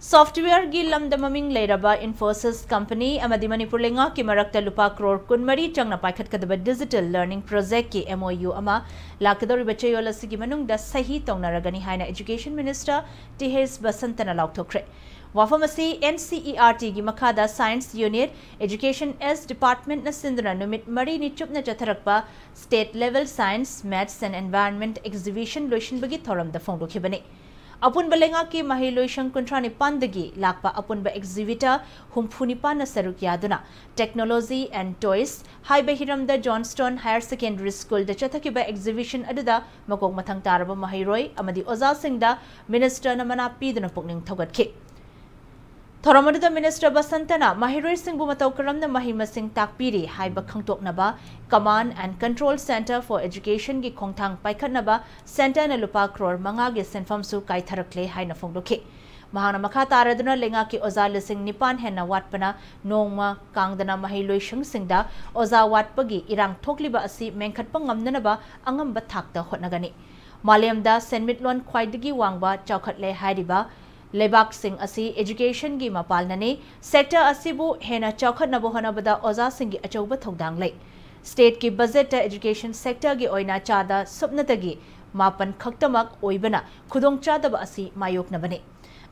Software gi lamda maming leiraba INFOSYS company amadi Manipur lenga ki marakta lupa crore kunmari changna paikhat kadaba digital learning project ki MoU ama lakadori bachayol asigi manungda sahi taunaragani haina Education Minister TH Basantana laukthokre. Wafam asi NCERT gi makhada Science Unit Education S Department na sinduna numit mari ni chupna chatharakpa State Level Science, Maths and Environment Exhibition loishin bagi thoram da phongdokhibani. Apun balenga ki mahiloishang kuntrani pandagi lakpa apun ba exhibitor humpunipa na saruk yaduna technology and toys hai behiram da Johnston Higher Secondary School da chathaki ba exhibition aduda makok mathang taraba mahiroi amadi oza singda minister na mana piduna pukning thogatki Thoramadu Minister Basantana Mahiroi Singbu Matau Karamna Mahima Singh Takpiri Haiba Khangtoknaba Command and Control Center for Education gi Khongthang Paikhatnaba Center na lupa crore manga gi senfam su kaitharakle haina phongdoke Mahana makha taraduna lenga ki oza lising nipan henna watpana nongma kangdana mahiloi shang singda oza watpagi irang thokliba asi mengkhatpa ngamnanaba angamba thakta hotnagani Malayamda senmitlon khwaidagi wangba chaukhatle hairiba Lebak Singh asi education gi mapalnani sector asibu hena chaukhat nabo hanabada oza singh gi achauba thodang lei state ki budget education sector gi oina chada supnatagi mapan khaktamak oibana khudong chadaba asi mayok nabani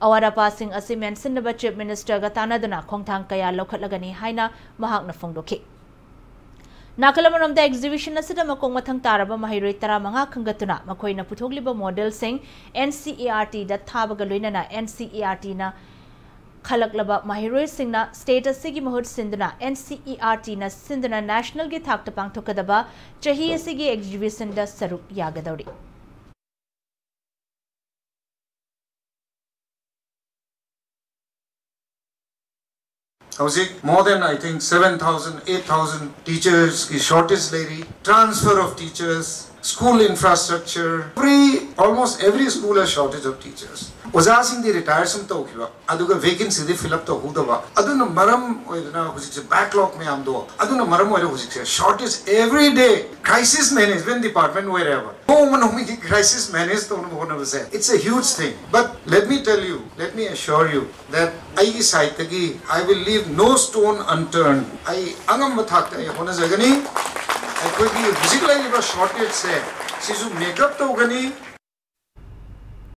awara passing asi mention naba chief minister ga tanaduna khongthang kaya lokhatlagani haina mahakna phongdoki Nakalamanamda exhibition asida makong mathang taraba mahiroi tara manga khangatuna makoina puthogliba model sing NCERT da thabaga loinana NCERT na khalaklaba mahiroi singna state asigi mahut sinduna NCERT na sinduna national gi thakta pangthokadaba chahi asigi exhibition da saruk yagadori More than I think 7,000, 8,000 teachers ki shortage lady, transfer of teachers, school infrastructure, almost every school has shortage of teachers. Oza sing the retired sum to kiwa, aduga vacancy de fill up to hudaba. Aduna maram oidna husik backlog me amdo. Aduna maram oida husik shortage every day. Crisis management department wherever. No one who crisis managed to it's a huge thing. But let me tell you, let me assure you that I will leave no stone unturned. I angam bathakta hona jagani. I quickly physically shortage se. Sisu makeup to gani.